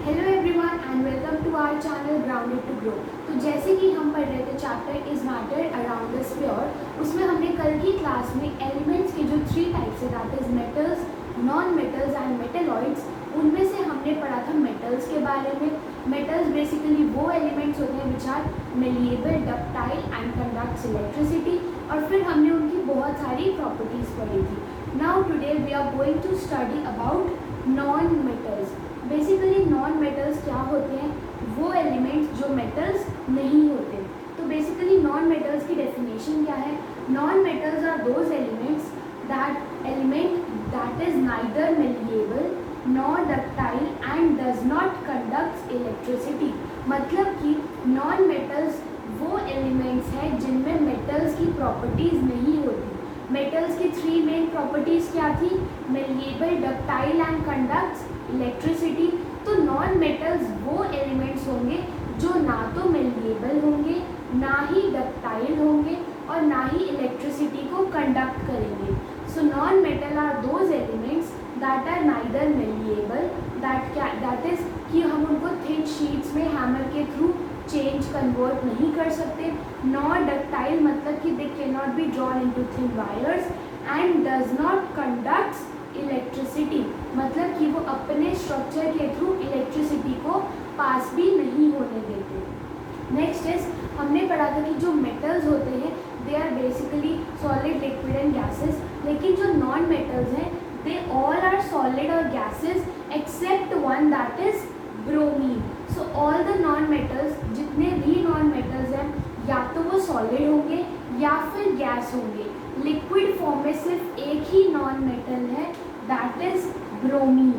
Hello everyone and welcome to our channel grounded to grow. तो जैसे कि हम पढ़ रहे थे chapter is matter around the sphere, उसमें हमने कल की क्लास में एलिमेंट्स के जो 3 टाइप्स है that is metals, non metals and metalloids, उनमें से हमने पढ़ा था मेटल्स के बारे में। मेटल्स बेसिकली वो एलिमेंट्स होते हैं which are malleable, ductile and conducts electricity, और फिर हमने उनकी बहुत सारी प्रॉपर्टीज़ पढ़ी थी। Now today we are going to study about non metals. Basically non metals क्या होते हैं? वो एलिमेंट्स जो मेटल्स नहीं होते। तो बेसिकली नॉन मेटल्स की डेफिनेशन क्या है? Non metals are those elements that is neither malleable nor ductile and does not conduct electricity. मतलब कि नॉन मेटल्स वो एलिमेंट्स हैं जिनमें मेटल्स की प्रॉपर्टीज़ नहीं होती। मेटल्स की 3 मेन प्रॉपर्टीज़ क्या थी? Malleable, ductile and conducts electricity. तो नॉन मेटल्स वो एलिमेंट्स होंगे जो ना तो मेलिएबल होंगे, ना ही डक्टाइल होंगे और ना ही इलेक्ट्रिसिटी को कंडक्ट करेंगे। So non metal are those elements that are neither malleable, that is कि हम उनको थिन शीट्स में हैमर के थ्रू चेंज कन्वर्ट नहीं कर सकते, नॉट डक्टाइल मतलब कि they can not be drawn into thin wires, and does not conducts electricity मतलब कि वो अपने स्ट्रक्चर के थ्रू इलेक्ट्रिसिटी को पास भी नहीं होने देते। नेक्स्ट इज हमने पढ़ा था कि जो मेटल्स होते हैं they are basically solid, liquid and gases, लेकिन जो नॉन मेटल्स हैं दे ऑल आर सॉलिड और gases except one that is bromine. So all the non metals, जितने भी नॉन मेटल्स हैं या तो वो सॉलिड होंगे या फिर गैस होंगे। लिक्विड फॉर्म में सिर्फ एक ही नॉन मेटल है that is bromine,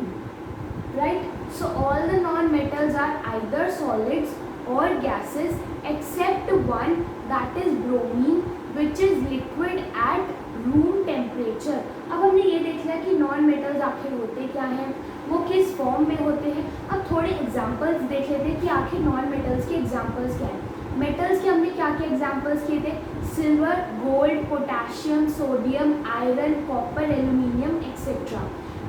right? So all the non metals are either solids और gases except one that is bromine which is liquid at room temperature. अब हमने ये देख लिया कि नॉन मेटल्स आखिर होते क्या हैं, वो किस फॉर्म में होते हैं। अब थोड़े एग्जांपल्स देख लेते हैं कि आखिर नॉन मेटल्स के एग्जांपल्स क्या हैं। मेटल्स के हमने क्या क्या एग्जांपल्स किए थे? Silver, gold, potassium, sodium, iron, copper, aluminium etcetera.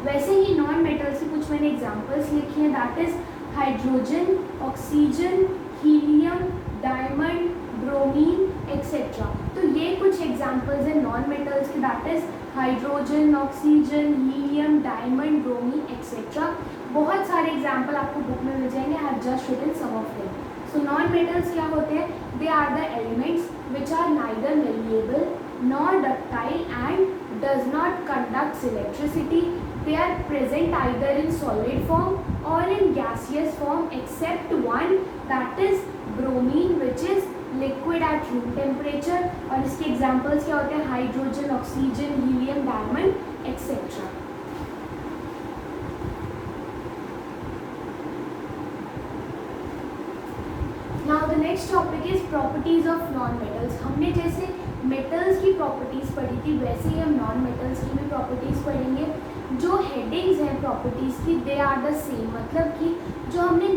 वैसे ही नॉन मेटल्स की कुछ मैंने एग्जांपल्स लिखी हैं that is hydrogen, oxygen, helium, diamond, bromine etcetera. तो ये कुछ एग्जांपल्स हैं नॉन मेटल्स के that is hydrogen, oxygen, helium, diamond, bromine etcetera. बहुत सारे एग्जांपल आपको बुक में मिल जाएंगे। I have just written some of them. So non metals क्या होते हैं? They are the elements which are neither malleable nor ductile and does not conduct electricity. They are present either in solid form or in gaseous form except one that is bromine which is liquid at room temperature। और इसके examples क्या होते हैं? Hydrogen, oxygen, helium, diamond etcetera. Now the next topic is properties of non metals. हमने जैसे metals की properties पढ़ी थी वैसे ही हम नॉन मेटल्स की भी प्रॉपर्टीज़ पढ़ेंगे। जो हेडिंग्स हैं प्रॉपर्टीज़ की दे आर द सेम, मतलब कि जो हमने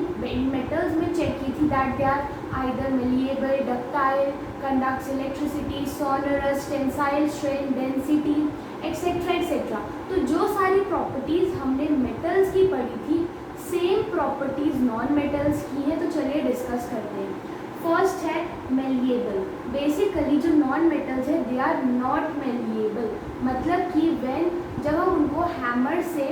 मेटल्स में चेक की थी that they are either malleable, ductile, conducts electricity, sonorous, tensile strength, density etcetera etcetera. तो जो सारी प्रॉपर्टीज़ हमने मेटल्स की पढ़ी थी सेम प्रॉपर्टीज़ नॉन मेटल्स की हैं। तो चलिए डिस्कस करते हैं। फर्स्ट है मेलिएबल। बेसिकली जो नॉन मेटल्स है दे आर नॉट मेलिएबल, मतलब कि जब हम उनको हैमर से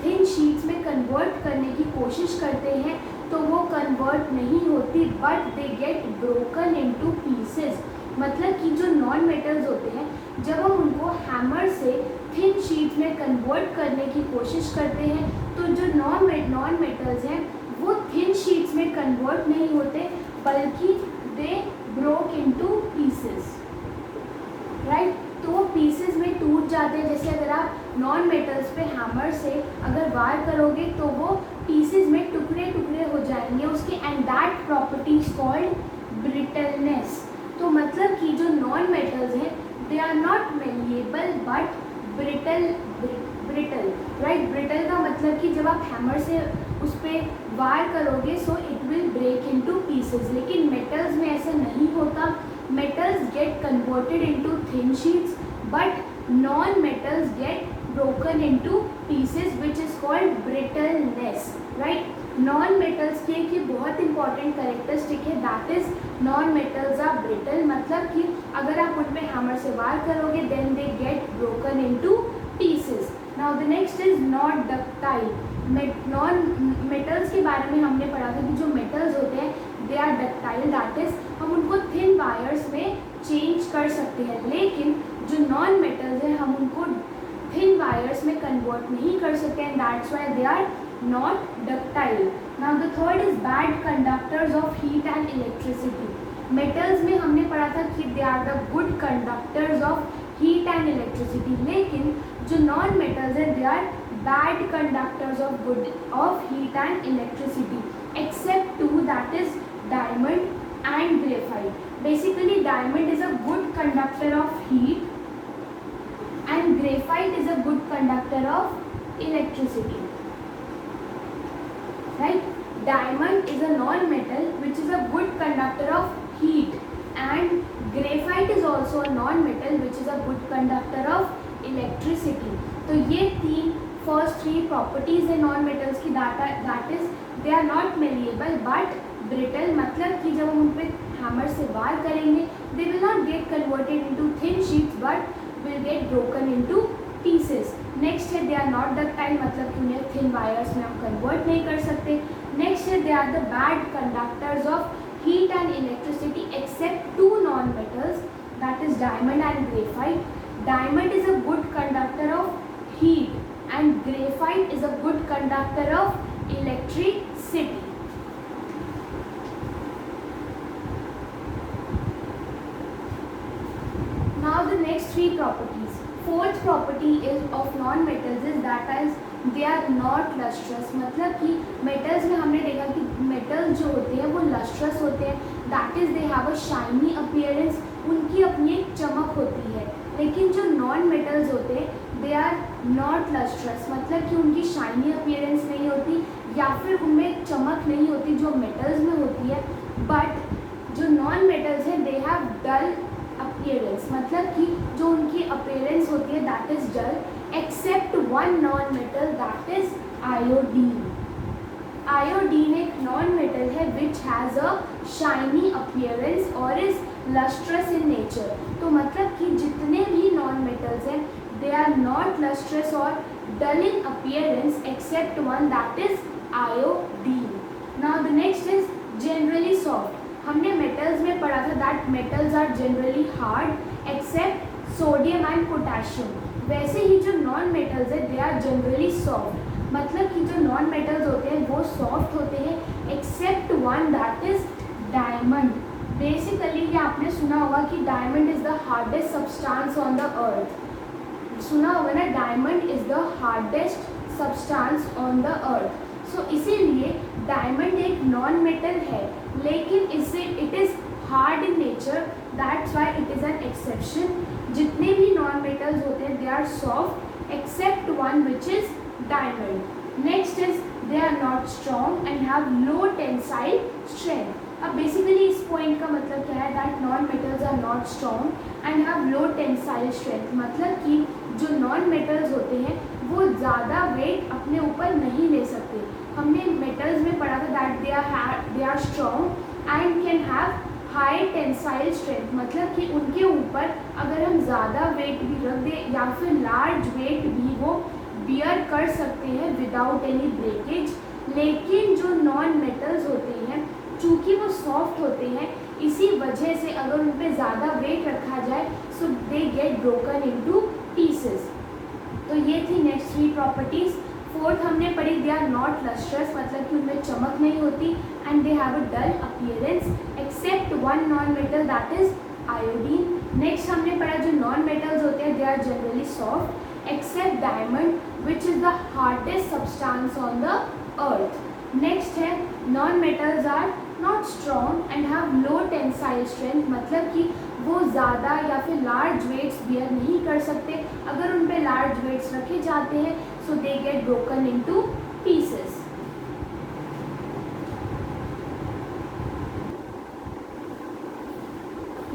थिन शीट्स में कन्वर्ट करने की कोशिश करते हैं तो वो कन्वर्ट नहीं होती but they get broken into pieces. मतलब कि जो नॉन मेटल्स होते हैं जब हम उनको हैमर से थिन शीट्स में कन्वर्ट करने की कोशिश करते हैं तो जो नॉन मेटल्स हैं वो थिन शीट्स में कन्वर्ट नहीं होते बल्कि they broke into pieces, right? तो वो पीसेस में टूट जाते हैं। जैसे अगर आप नॉन मेटल्स पे हैमर से अगर वार करोगे तो वो पीसेस में टुकड़े टुकड़े हो जाएंगे उसके, and that property is called brittleness. तो मतलब कि जो नॉन मेटल्स हैं they are not malleable but brittle, right? Brittle का मतलब कि जब आप हैमर से उस पर वार करोगे so it will break into pieces, लेकिन मेटल्स में ऐसा नहीं होता। Metals get converted into thin sheets but non metals get broken into pieces, which is called brittleness, right? नॉन मेटल्स की एक ये बहुत इंपॉर्टेंट कैरेक्टरिस्टिक है, that is non metals are brittle, मतलब कि अगर आप उन पे हैमर से वार करोगे then they get broken into pieces. Now the next is not ductile. Non metals के बारे में हमने पढ़ा था कि जो मेटल्स होते हैं they are ductile, that is हम उनको थिन वायर्स में चेंज कर सकते हैं, लेकिन जो नॉन मेटल्स हैं हम उनको थिन वायर्स में कन्वर्ट नहीं कर सकते हैं, that's why they are not ductile. Now the third is bad conductors of heat and electricity. Metals में हमने पढ़ा था कि they are the good conductors of heat and electricity, लेकिन जो non metals हैं they are bad conductors of heat and electricity, except two, that is diamond and graphite. Basically diamond is a good conductor of heat and graphite is a good conductor of electricity. Right? Diamond is a non-metal which is a good conductor of heat, and graphite is also a non-metal which is a good conductor of electricity. तो ये first three properties है non-metals की, that is they are not malleable but brittle, मतलब कि जब हम उन पे hammer से वार करेंगे they will not get converted into thin sheets but will get broken into pieces. Next है दे आर नॉट डक्टाइल, मतलब कि उन्हें थिन वायर्स में हम कन्वर्ट नहीं कर सकते. नेक्स्ट है they are the bad conductors of heat and electricity except two non metals, that is diamond and graphite. Diamond is a good conductor of heat and graphite is a good conductor of electricity. Now the next three properties. Fourth property is of non-metals is that is they are not lustrous, मतलब कि metals में हमने देखा कि metals जो होते हैं वो lustrous होते हैं, that is they have a shiny appearance, उनकी अपनी एक चमक होती है. लेकिन जो non-metals होते हैं they are not lustrous, मतलब कि उनकी shiny appearance नहीं होती या फिर उनमें चमक नहीं होती जो metals में होती है. but जो non-metals हैं they have dull appearance, मतलब कि जो उनकी appearance होती है that is dull, except one non-metal that is iodine. Iodine एक non-metal है which has a shiny appearance और is lustrous in nature. तो मतलब कि जितने भी non-metals हैं they are not lustrous or dull in appearance except one that is iodine. Now the next is generally soft. हमने मेटल्स में पढ़ा था that metals are generally hard except sodium and potassium. वैसे ही जो नॉन मेटल्स है they are generally soft, मतलब कि जो नॉन मेटल्स होते हैं वो सॉफ्ट होते हैं except one that is diamond. Basically ये आपने सुना होगा कि diamond is the hardest substance on the earth. सुना होगा ना, diamond is the hardest substance on the earth. So इसीलिए डायमंड एक नॉन मेटल है लेकिन इससे it is hard in nature, that's why it is an exception. जितने भी नॉन मेटल्स होते हैं they are soft except one which is diamond. Next is they are not strong and have low tensile strength. अब basically इस point का मतलब क्या है that non metals are not strong and have low tensile strength, मतलब कि जो non metals होते हैं वो ज़्यादा वेट अपने ऊपर नहीं ले सकते. हमने मेटल्स में पढ़ा था that they are strong and can have high tensile strength, मतलब कि उनके ऊपर अगर हम ज़्यादा वेट भी रख दें या फिर लार्ज वेट भी वो बियर कर सकते हैं विदाउट एनी ब्रेकेज. लेकिन जो नॉन मेटल्स होते हैं चूँकि वो सॉफ्ट होते हैं इसी वजह से अगर उन पर ज़्यादा वेट रखा जाए so they get broken into pieces. तो ये थी नेक्स्ट थ्री प्रॉपर्टीज़. फोर्थ हमने पढ़ी दे आर नॉट लस्ट्रस, मतलब कि उनमें चमक नहीं होती and they have a dull appearance except one non metal that is iodine. Next हमने पढ़ा जो नॉन मेटल्स होते हैं they are generally soft except diamond which is the hardest substance on the earth. Next है non metals are not strong and have low tensile strength, मतलब कि वो ज़्यादा या फिर लार्ज वेट्स बियर नहीं कर सकते. अगर उन पे लार्ज वेट्स रखे जाते हैं so they get broken into pieces.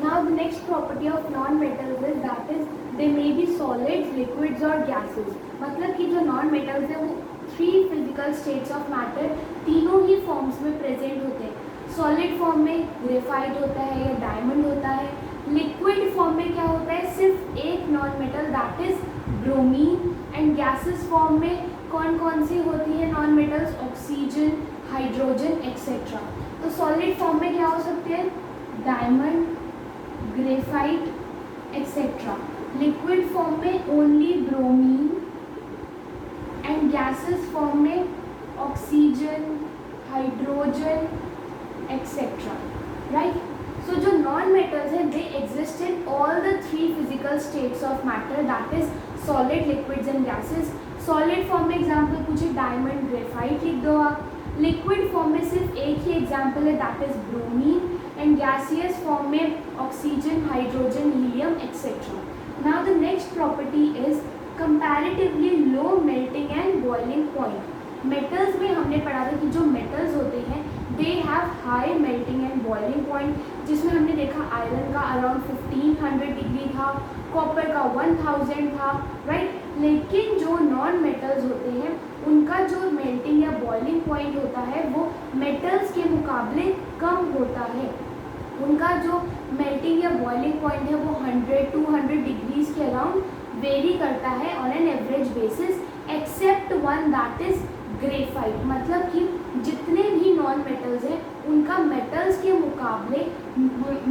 Now the next property of non-metals is that is they may be solids, liquids or gases. मतलब कि जो नॉन मेटल्स है वो 3 फिजिकल स्टेट्स ऑफ मैटर तीनों ही फॉर्म्स में प्रेजेंट होते हैं। सॉलिड फॉर्म में ग्रेफाइट होता है या डायमंड होता है। लिक्विड फॉर्म में क्या होता है, सिर्फ एक non metal that is bromine. And gases form में कौन कौन सी होती है non metals, oxygen, hydrogen etcetera. तो सॉलिड फॉर्म में क्या हो सकते हैं, diamond, graphite etcetera. Liquid form में only bromine and gases form में oxygen, hydrogen etcetera, right. So जो non metals हैं they exist in all the 3 physical states of matter, that is solid, liquids and gases. Solid form में example पूछे diamond, graphite लिख दो आप। Liquid form में सिर्फ एक ही एग्जाम्पल है that is bromine. And gaseous form में oxygen, hydrogen, helium etcetera. Now the next property is comparatively low melting and boiling point. Metals में हमने पढ़ा था कि जो मेटल्स होते हैं they have high melting and boiling point, जिसमें हमने देखा आयरन का अराउंड 1500 डिग्री था, कॉपर का 1000 था, राइट। लेकिन जो नॉन मेटल्स होते हैं उनका जो मेल्टिंग या बॉइलिंग पॉइंट होता है वो मेटल्स के मुकाबले कम होता है। उनका जो मेल्टिंग या बॉइलिंग पॉइंट है वो 100-200 डिग्रीज के अराउंड वेरी करता है on an average basis, accept one that is graphite. मतलब कि जितने भी नॉन मेटल्स हैं उनका मेटल्स के मुकाबले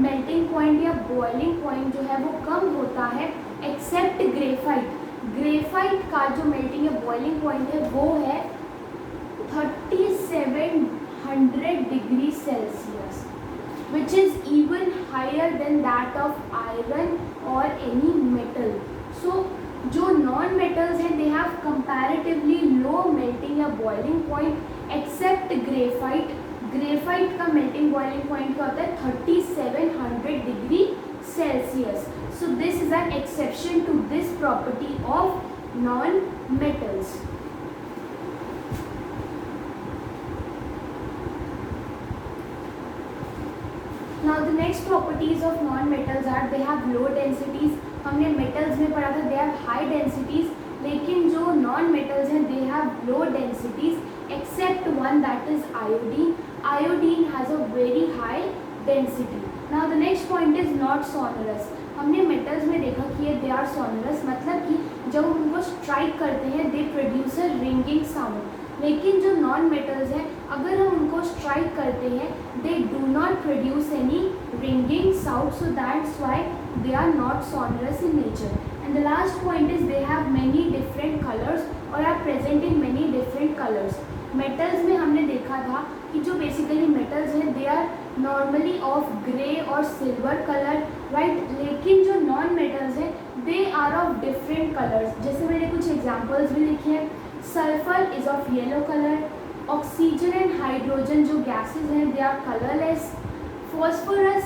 मेल्टिंग पॉइंट या बॉइलिंग पॉइंट जो है वो कम होता है, एक्सेप्ट ग्रेफाइट। ग्रेफाइट का जो मेल्टिंग या बॉइलिंग पॉइंट है वो है 3700 degree Celsius, which is even higher than that of iron or any metal. So जो नॉन मेटल्स हैं they have comparatively low melting या boiling point except graphite. Graphite का मेल्टिंग बॉइलिंग पॉइंट क्या होता है 3700 degree Celsius. So this is an exception to this property of non metals. Now the next properties of non-metals are they have low densities. हमने metals में पढ़ा था they have high densities, लेकिन जो non-metals हैं they have low densities except one that is iodine. Iodine has a very high density. Now the next point is not sonorous. हमने metals में देखा कि ये they are sonorous, मतलब कि जब हम उनको strike करते हैं they produce a ringing sound. लेकिन जो नॉन मेटल्स हैं अगर हम उनको स्ट्राइक करते हैं they do not produce any ringing sound, so that's why they are not sonorous in nature. And the last point is they have many different colours और are present in many different colours. Metals में हमने देखा था कि जो basically metals हैं they are normally of grey और silver colour, right. लेकिन जो नॉन मेटल्स हैं they are of different colours. जैसे मैंने कुछ एग्जांपल्स भी लिखे हैं. Sulphur is of yellow colour, oxygen and hydrogen जो गैसेज हैं they are colourless, phosphorus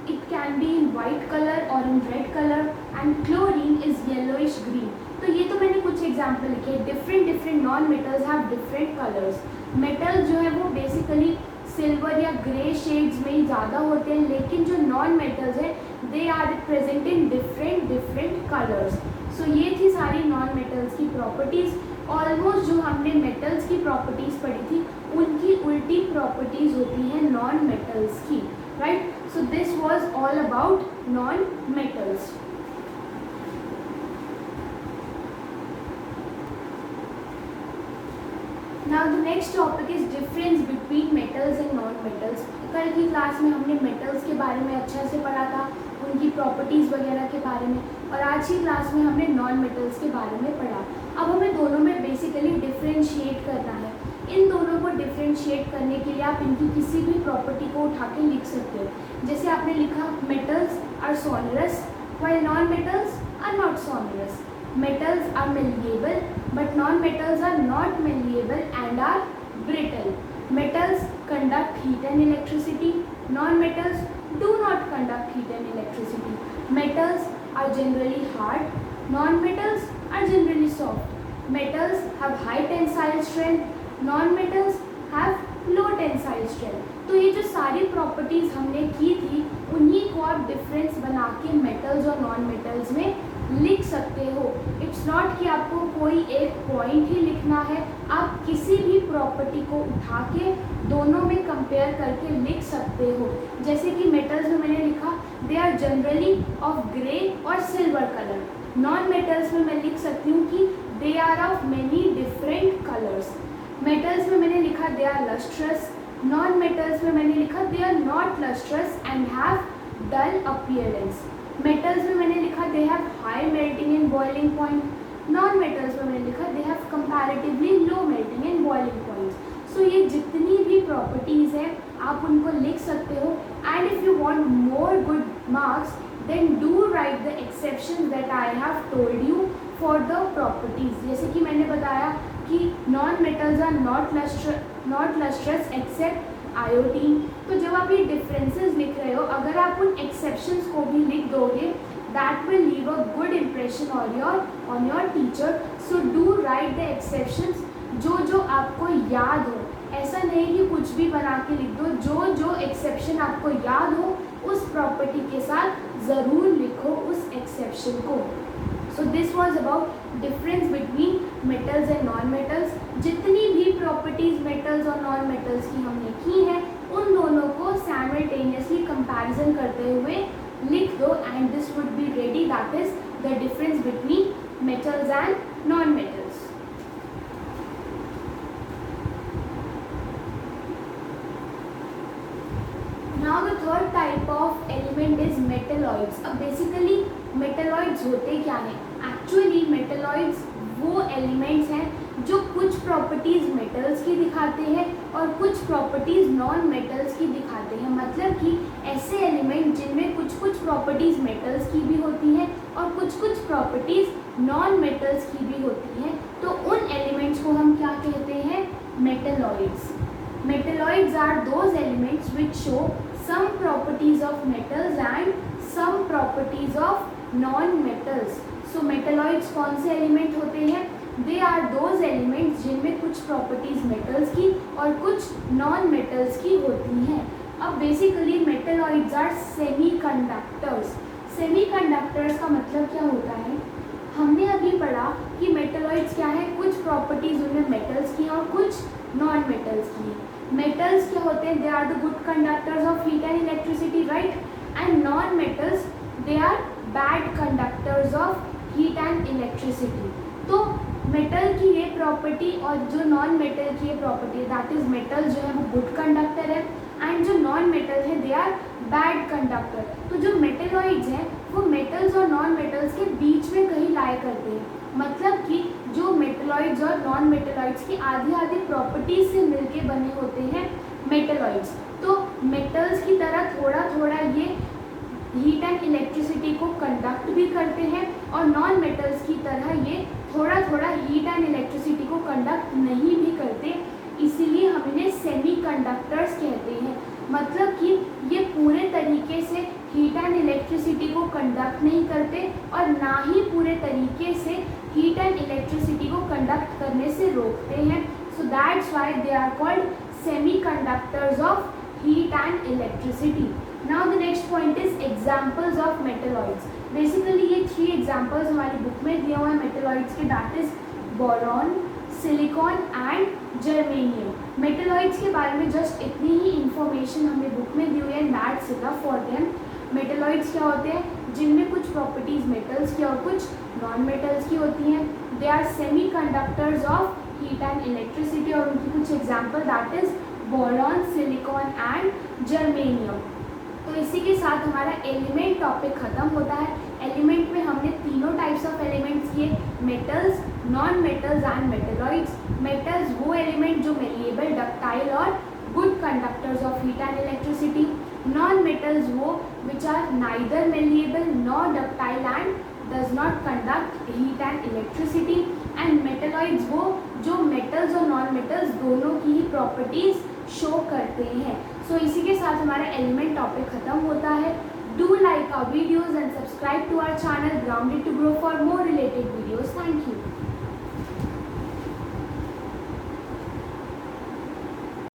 it can be in white colour और in red colour, and chlorine is yellowish green. तो ये तो मैंने कुछ एग्जाम्पल लिखे. Different non metals have different colours. Metal जो है वो बेसिकली सिल्वर या ग्रे शेड्स में ही ज़्यादा होते हैं, लेकिन जो नॉन मेटल्स हैं they are present in different colours. So ये थी सारी नॉन मेटल्स की प्रॉपर्टीज़. ऑलमोस्ट जो हमने मेटल्स की प्रॉपर्टीज़ पढ़ी थी उनकी उल्टी प्रॉपर्टीज़ होती हैं नॉन मेटल्स की, right. So this was all about non metals. Now the next topic is difference between metals and non metals. कल की क्लास में हमने मेटल्स के बारे में अच्छा से पढ़ा था, उनकी प्रॉपर्टीज़ वगैरह के बारे में, और आज की क्लास में हमने नॉन मेटल्स के बारे में पढ़ा. अब हमें दोनों में बेसिकली डिफ्रेंशिएट करना है. इन दोनों को डिफ्रेंशिएट करने के लिए आप इनकी किसी भी प्रॉपर्टी को उठा के लिख सकते हो. जैसे आपने लिखा metals are sonorous while non metals are not sonorous. Metals are malleable but non-metals are not malleable and are brittle. Metals conduct heat and electricity. Non-metals do not conduct heat and electricity. Metals are generally hard. Non-metals are generally soft. Metals have high tensile strength. Non-metals have low tensile strength. तो ये जो सारी properties हमने की थी उन्हीं को आप डिफरेंस बना के मेटल्स और नॉन मेटल्स में लिख सकते हो। इट्स नॉट कि आपको कोई एक पॉइंट ही लिखना है, आप किसी भी प्रॉपर्टी को उठा के दोनों में कंपेयर करके लिख सकते हो। जैसे कि मेटल्स में मैंने लिखा they are generally of grey और सिल्वर कलर। नॉन मेटल्स में मैं लिख सकती हूँ कि they are of many different colours. Metals में मैंने लिखा they are lustrous. Non metals में मैंने लिखा they are not lustrous and have dull appearance. Metals में मैंने लिखा they have high melting and boiling point. Non metals में मैंने लिखा they have comparatively low melting and boiling point. सो ये जितनी भी प्रॉपर्टीज़ हैं आप उनको लिख सकते हो। And if you want more good marks then do write the exceptions that I have told you for the properties। जैसे कि मैंने बताया कि non metals are not lustrous except iodine। तो जब आप ये differences लिख रहे हो, अगर आप उन exceptions को भी लिख दोगे that will leave a good impression on your teacher। So do write the exceptions जो आपको याद हो। ऐसा नहीं कि कुछ भी बना के लिख दो, जो एक्सेप्शन आपको याद हो उस प्रॉपर्टी के साथ ज़रूर लिखो उस एक्सेप्शन को। So this was about difference between metals and non metals. जितनी भी प्रॉपर्टीज़ मेटल्स और नॉन मेटल्स की हमने की हैं उन दोनों को साइमल्टेनियसली कंपैरिजन करते हुए लिख दो and this would be ready. That is the difference between metals and non metals. Now the third type of element is metalloids। अब basically metalloids होते क्या हैं? Actually metalloids वो elements हैं जो कुछ properties metals की दिखाते हैं और कुछ properties non metals की दिखाते हैं। मतलब कि ऐसे element जिनमें कुछ properties metals की भी होती हैं और कुछ properties non metals की भी होती हैं, तो उन elements को हम क्या कहते हैं? Metalloids। Metalloids are those elements which show some properties of metals and some properties of non-metals। So metalloids कौन से element होते हैं? They are those elements जिनमें कुछ properties metals की और कुछ non-metals की होती हैं। अब basically metalloids are semiconductors। Semiconductors का मतलब क्या होता है? हमने अभी पढ़ा कि metalloids क्या है, कुछ properties उनमें metals की और कुछ non-metals की। Metals क्या होते हैं? They are the good conductors of heat and electricity, right? And non-metals they are bad conductors of heat and electricity। तो मेटल की ये प्रॉपर्टी और जो नॉन मेटल की ये प्रॉपर्टी है, दैट इज मेटल जो है वो गुड कंडक्टर है एंड जो नॉन मेटल है दे आर बैड कंडक्टर। तो जो मेटेलॉइड्स हैं वो मेटल्स और नॉन मेटल्स के बीच में कहीं लाया करते हैं। मतलब कि जो मेटेलॉइड्स और नॉन मेटेलॉइड्स की आधी प्रॉपर्टीज से मिलके बने होते हैं मेटेलॉइड्स। तो मेटल्स की तरह थोड़ा ये हीट एंड इलेक्ट्रिसिटी को कंडक्ट भी करते हैं और नॉन मेटल्स की तरह ये थोड़ा हीट एंड इलेक्ट्रिसिटी को कंडक्ट नहीं भी करते, इसीलिए हम इन्हें सेमीकंडक्टर्स कहते हैं। मतलब कि ये पूरे तरीके से हीट एंड इलेक्ट्रिसिटी को कंडक्ट नहीं करते और ना ही पूरे तरीके से हीट एंड इलेक्ट्रिसिटी को कंडक्ट करने से रोकते हैं। So that's why they are called semiconductors of heat and electricity। Now the next point is examples of metalloids। Basically ये 3 examples हमारी बुक में दिया हुआ है metalloids के, that is boron, silicon and germanium। metalloids के बारे में just इतनी ही information हमें बुक में दी हुई है, that's enough for them। metalloids क्या होते हैं? जिनमें कुछ properties metals की और कुछ non metals की होती हैं। they are semiconductors of heat and electricity और उनकी कुछ example that is boron, silicon and germanium. तो इसी के साथ हमारा एलिमेंट टॉपिक खत्म होता है। एलिमेंट में हमने तीनों टाइप्स ऑफ एलिमेंट्स किए, metals, non metals and metalloids. Metals वो एलिमेंट जो मेलिएबल, डक्टाइल और good conductors of heat and electricity. Non metals वो which are neither malleable nor ductile and does not conduct heat and electricity। and metalloids वो जो metals और non metals दोनों की ही properties show करते हैं। सो इसी के साथ हमारा एलिमेंट टॉपिक खत्म होता है। Do like our videos and subscribe to our channel grounded to grow for more related videos. Thank you.